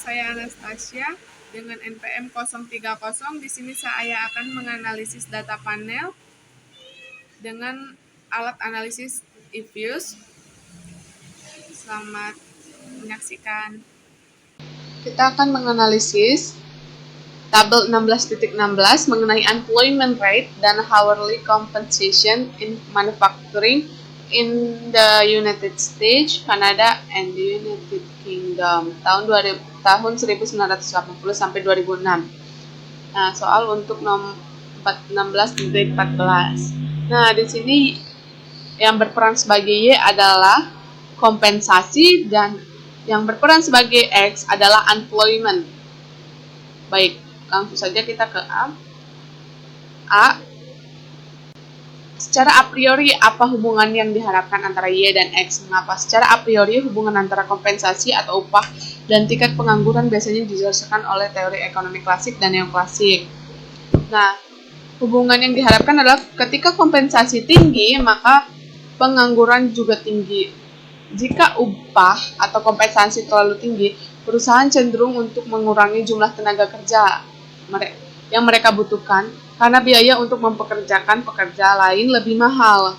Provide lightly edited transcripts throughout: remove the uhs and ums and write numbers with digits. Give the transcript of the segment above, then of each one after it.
saya Anastasia dengan NPM 030. Di sini saya akan menganalisis data panel dengan alat analisis eFuse. Selamat menyaksikan. Kita akan menganalisis tabel 16.16 mengenai employment rate dan hourly compensation in manufacturing in the United States, Canada, and the United Kingdom tahun 1980 sampai 2006. Nah, soal untuk 16.14. Nah, di sini yang berperan sebagai Y adalah kompensasi dan yang berperan sebagai X adalah employment. Baik, langsung saja kita ke A. Secara a priori, apa hubungan yang diharapkan antara Y dan X? Mengapa? Secara a priori, hubungan antara kompensasi atau upah dan tingkat pengangguran biasanya dijelaskan oleh teori ekonomi klasik dan neoklasik. Nah, hubungan yang diharapkan adalah ketika kompensasi tinggi, maka pengangguran juga tinggi. Jika upah atau kompensasi terlalu tinggi, perusahaan cenderung untuk mengurangi jumlah tenaga kerja yang mereka butuhkan karena biaya untuk mempekerjakan pekerja lain lebih mahal.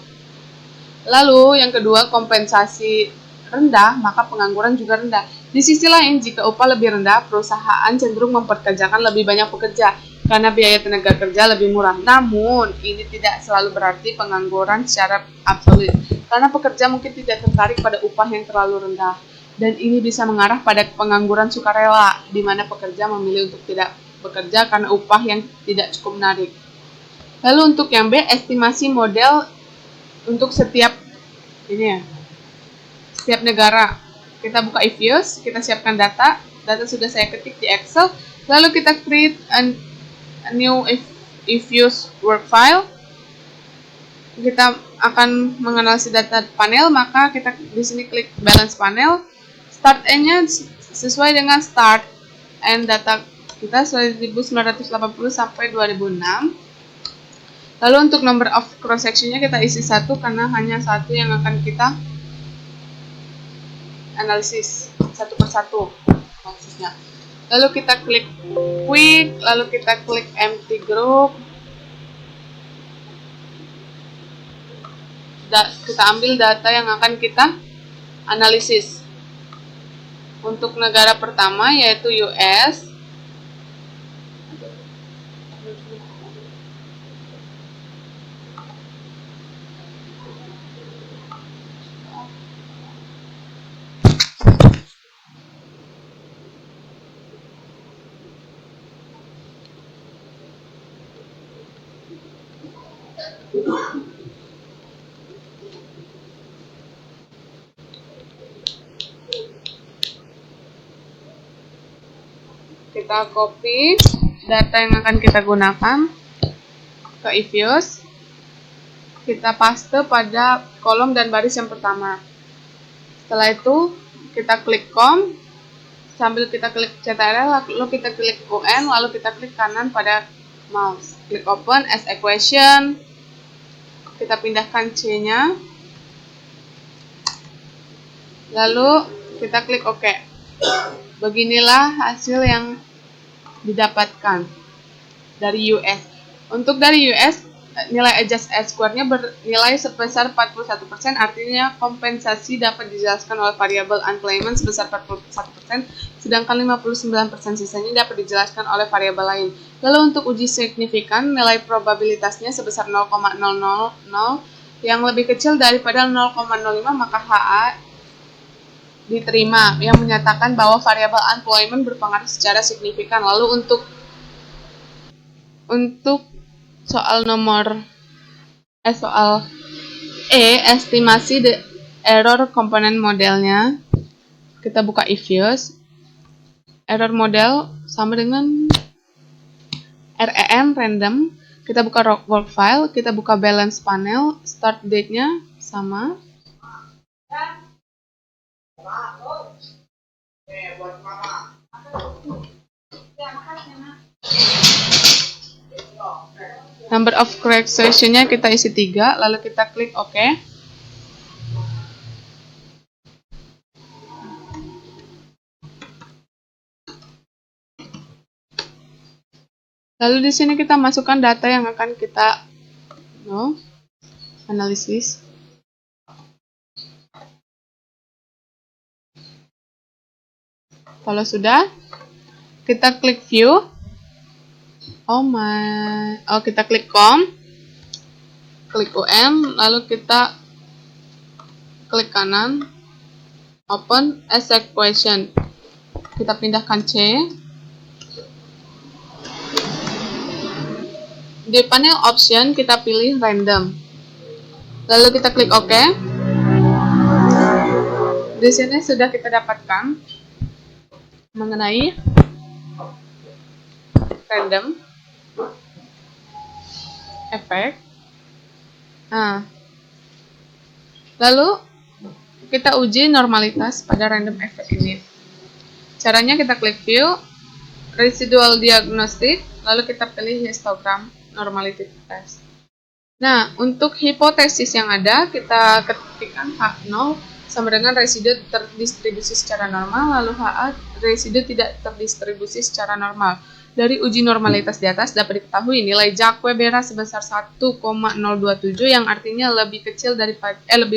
Lalu yang kedua, kompensasi rendah, maka pengangguran juga rendah. Di sisi lain, jika upah lebih rendah, perusahaan cenderung mempekerjakan lebih banyak pekerja karena biaya tenaga kerja lebih murah. Namun, ini tidak selalu berarti pengangguran secara absolut, karena pekerja mungkin tidak tertarik pada upah yang terlalu rendah. Dan ini bisa mengarah pada pengangguran sukarela, di mana pekerja memilih untuk tidak bekerja karena upah yang tidak cukup menarik. Lalu untuk yang B, estimasi model untuk setiap negara. Kita buka eFuse, kita siapkan data sudah saya ketik di Excel, lalu kita create a new eFuse work file. Kita akan menganalisis data panel, maka kita di sini klik balance panel. Start end-nya sesuai dengan start and data kita 1980 sampai 2006. Lalu untuk number of cross sectionnya kita isi 1 karena hanya satu yang akan kita analisis satu persatu maksudnya. Lalu kita klik quick, lalu kita klik empty group. Kita ambil data yang akan kita analisis. Untuk negara pertama yaitu US. Kita copy data yang akan kita gunakan ke eFuse. Kita paste pada kolom dan baris yang pertama. Setelah itu kita klik com, sambil kita klik CTRL, lalu kita klik UN, lalu kita klik kanan pada mouse. Klik open as equation. Kita pindahkan C-nya. Lalu kita klik OK. Beginilah hasil yang didapatkan dari US. Untuk dari US, nilai adjust square-nya bernilai sebesar 41%, artinya kompensasi dapat dijelaskan oleh variabel unemployment sebesar 41%, sedangkan 59% sisanya dapat dijelaskan oleh variabel lain. Lalu untuk uji signifikan, nilai probabilitasnya sebesar 0,000 yang lebih kecil daripada 0,05, maka HA diterima, yang menyatakan bahwa variabel unemployment berpengaruh secara signifikan. Lalu untuk soal estimasi error komponen modelnya, kita buka eFuse. Error model sama dengan REM random. Kita buka work file, kita buka balance panel, start date-nya sama. Number of correct section-nya kita isi 3, lalu kita klik OK. Lalu di sini kita masukkan data yang akan kita analisis. Kalau sudah, kita klik view. Kita klik com, klik lalu kita klik kanan, open as equation. Kita pindahkan C. Di panel option kita pilih random. Lalu kita klik OK. Di sini sudah kita dapatkan mengenai random effect. Nah, lalu kita uji normalitas pada random effect ini. Caranya kita klik view, residual diagnostic, lalu kita pilih histogram normality test. Nah, untuk hipotesis yang ada, kita ketikkan H0 sama dengan residu terdistribusi secara normal, lalu HA residu tidak terdistribusi secara normal. Dari uji normalitas di atas dapat diketahui nilai Jacques-Bera sebesar 1,027 yang artinya lebih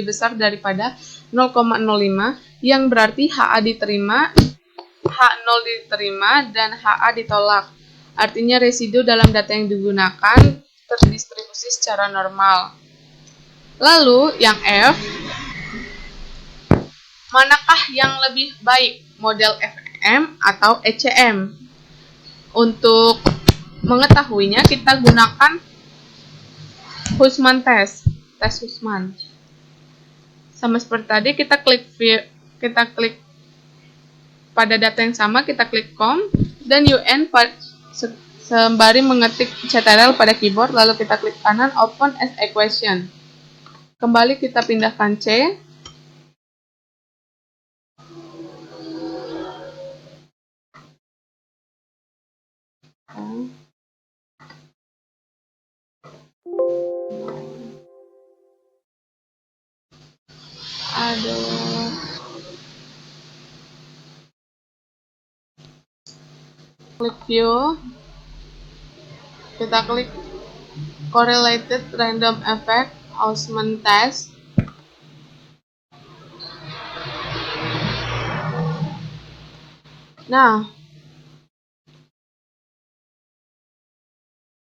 besar daripada 0,05 yang berarti HA diterima, H0 diterima, dan HA ditolak. Artinya residu dalam data yang digunakan terdistribusi secara normal. Lalu yang F, manakah yang lebih baik, model FEM atau ECM? Untuk mengetahuinya kita gunakan Hussman tes Hussman. Sama seperti tadi, kita klik pada data yang sama, kita klik com dan UN sembari mengetik CTRL pada keyboard, lalu kita klik kanan open as equation. Kembali kita pindahkan C. Klik view, kita klik correlated random effect Hussman test. Nah,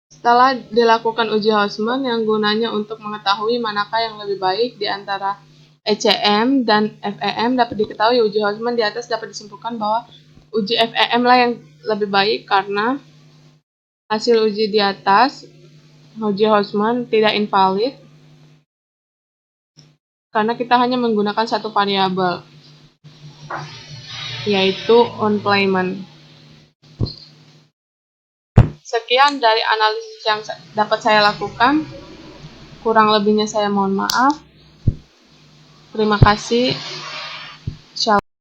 setelah dilakukan uji Hussman yang gunanya untuk mengetahui manakah yang lebih baik di antara ECM dan FEM, dapat diketahui uji Hussman di atas dapat disimpulkan bahwa uji FEM lah yang lebih baik karena hasil uji di atas, uji Hussman tidak invalid karena kita hanya menggunakan satu variabel, yaitu unemployment. Sekian dari analisis yang dapat saya lakukan. Kurang lebihnya saya mohon maaf. Terima kasih.